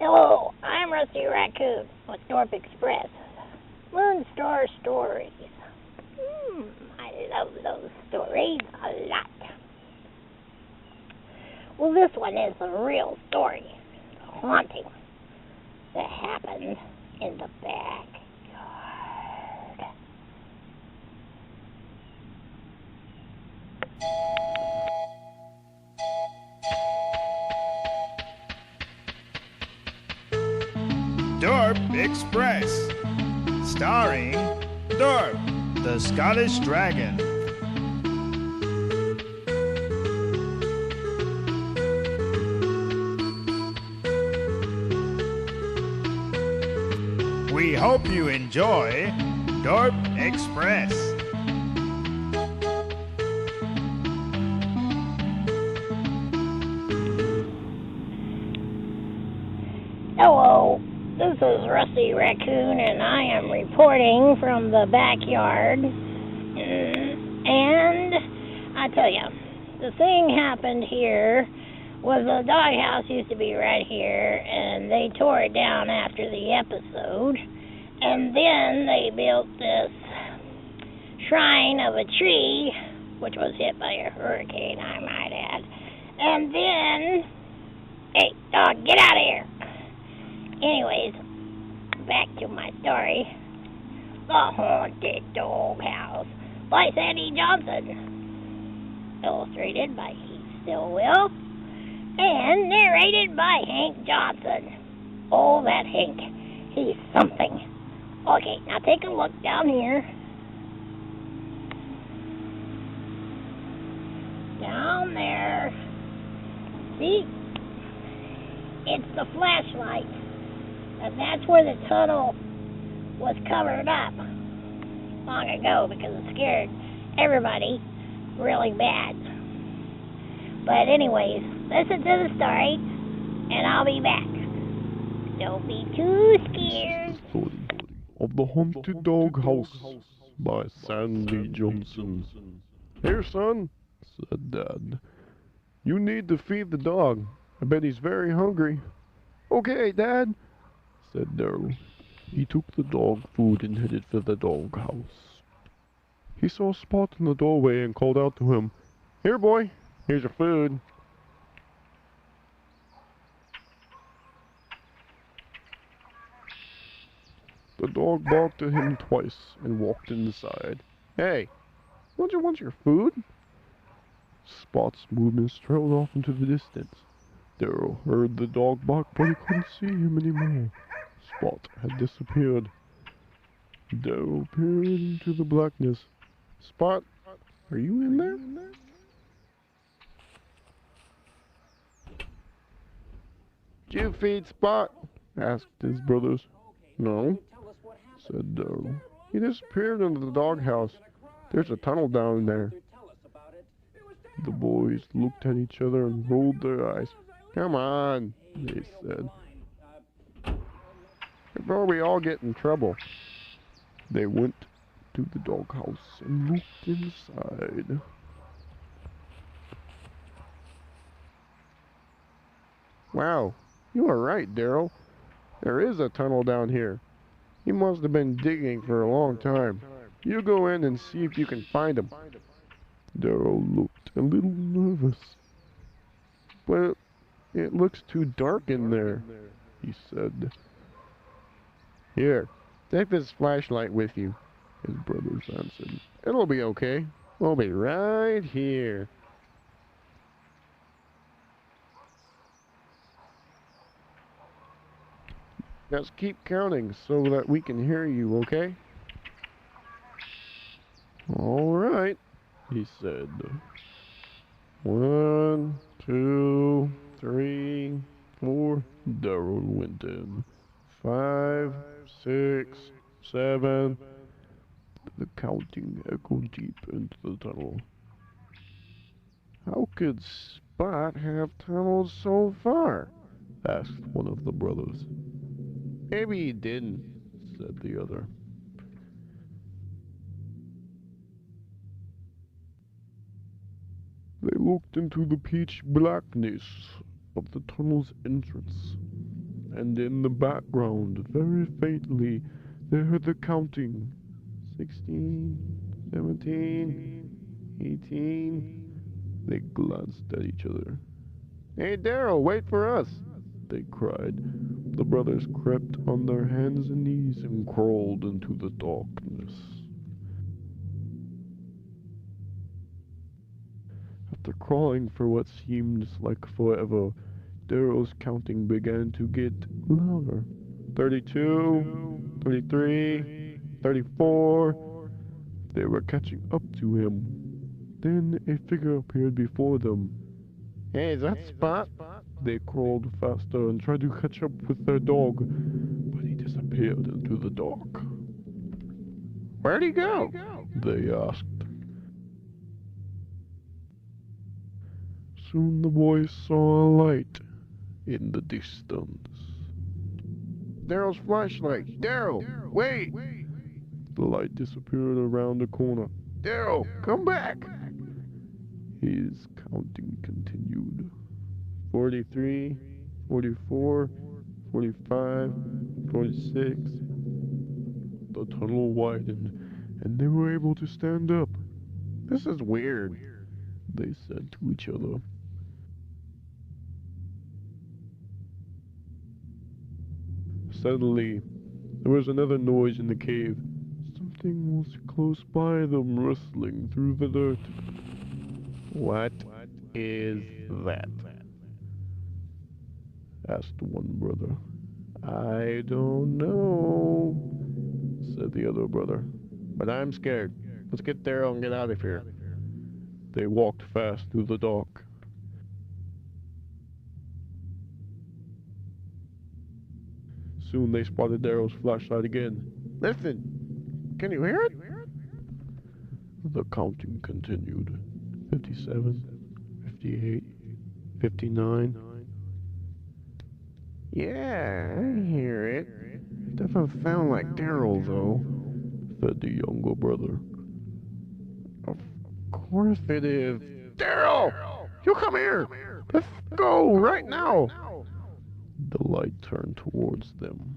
Hello, I'm Rusty Raccoon with Dorp Express. Moonstar Stories. I love those stories a lot. Well, this one is a real story. A haunting that happened in the backyard. Dorp Express, starring Dorp, the Scottish Dragon. We hope you enjoy Dorp Express. Hello. This is Rusty Raccoon, and I am reporting from the backyard. And I tell you, the thing happened here was the doghouse used to be right here, and they tore it down after the episode. And then they built this shrine of a tree, which was hit by a hurricane, I might add. And then, hey, dog, get out of here. Anyways, back to my story. The Haunted Doghouse by SANDI Johnson. Illustrated by HICHCOCK. And narrated by HANK Johnson. Oh, that Hank. He's something. Okay, now take a look down here. Down there. See? It's the flashlight. And that's where the tunnel was covered up long ago because it scared everybody really bad. But anyways, listen to the story, and I'll be back. Don't be too scared. This is the story of the Haunted Doghouse by SANDI Johnson. Here, son, said Dad. You need to feed the dog. I bet he's very hungry. Okay, Dad, said Darrel. He took the dog food and headed for the doghouse. He saw Spot in the doorway and called out to him, Here, boy, here's your food. The dog barked at him twice and walked inside. Hey, don't you want your food? Spot's movements trailed off into the distance. Darrel heard the dog bark, but he couldn't see him anymore. Spot had disappeared. Darrel peered into the blackness. Spot, are you in there? Did you feed Spot? Asked his brothers. No, said Darrel. He disappeared into the doghouse. There's a tunnel down there. The boys looked at each other and rolled their eyes. Come on, they said. Before we all get in trouble. They went to the doghouse and looked inside. Wow, you are right, Darrel. There is a tunnel down here. He must have been digging for a long time. You go in and see if you can find him. Darrel looked a little nervous. But it looks too dark in there, he said. Here, take this flashlight with you, his brothers answered. It'll be okay. We'll be right here. Just keep counting so that we can hear you, okay? All right, he said. 1, 2, 3, 4. Darrel went in. 5, 6, 7. The counting echoed deep into the tunnel. How could Spot have tunneled so far? Asked one of the brothers. Maybe he didn't, said the other. They looked into the pitch blackness of the tunnel's entrance. and in the background, very faintly, they heard the counting. 16, 17, 18. They glanced at each other. "Hey, Darrel, wait for us!" they cried. The brothers crept on their hands and knees and crawled into the darkness. After crawling for what seemed like forever, Darrel's counting began to get louder. 32, 33, 34. They were catching up to him. Then a figure appeared before them. "Hey, is that Spot?" They crawled faster and tried to catch up with their dog, but he disappeared into the dark. "Where'd he go?" they asked. Soon the boys saw a light in the distance. "Darrel's flashlight! Darrel, wait!" The light disappeared around the corner. "Darrel, come back!" His counting continued. 43, 44, 45, 46. The tunnel widened, and they were able to stand up. "This is weird," they said to each other. Suddenly, there was another noise in the cave. Something was close by them, rustling through the dirt. "What is that?" asked one brother. "I don't know," said the other brother. "But I'm scared. Let's get Darrel and get out of here." They walked fast through the dark. Soon they spotted Darrel's flashlight again. "Listen, can you hear it?" The counting continued. 57, 58, 59. "Yeah, I hear it. It doesn't sound like Darrel, though," said the younger brother. "Of course it is. Darrel! You come here! Let's go right now!" The light turned towards them.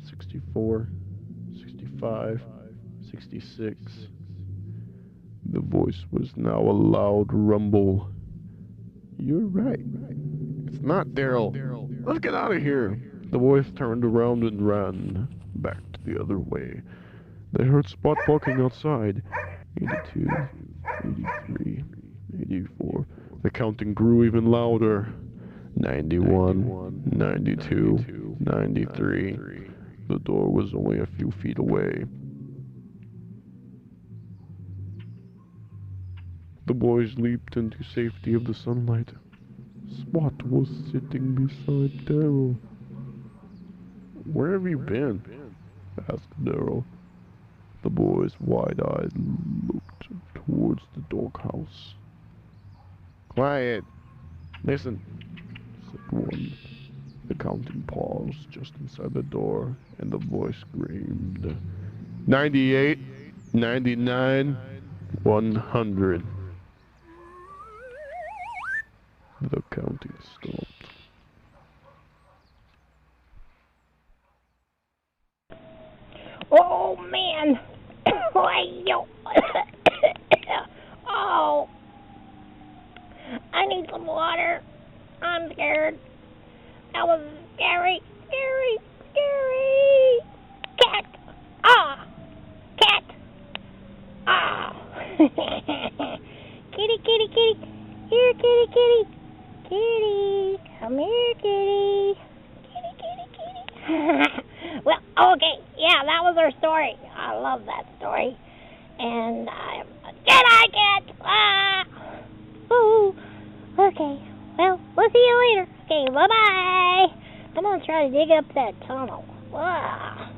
"64, 65, 66. The voice was now a loud rumble. "You're right. It's not Darrel. Let's get out of here." The boys turned around and ran back to the other way. They heard Spot barking outside. 82, 83, 84. The counting grew even louder. 91, 92, 93. The door was only a few feet away. The boys leaped into safety of the sunlight. Spot was sitting beside Darrel. "Where have you been?" asked Darrel. The boys, wide-eyed, looked towards the doghouse. "Quiet! Listen," said one. The counting paused just inside the door, and the voice screamed, 98, 99, 100. The counting stopped. Oh, man. Oh, I need some water. I'm scared. That was scary, scary, scary. Cat. Ah. Cat. Ah. Kitty, kitty, kitty. Here, kitty, kitty. Kitty. Come here, kitty. Kitty, kitty, kitty. Well, okay. Yeah, that was our story. I love that story. And I'm a Jedi cat. Ah. Ooh. Okay. Well, we'll see you later. Okay, bye-bye. I'm going to try to dig up that tunnel. Ah.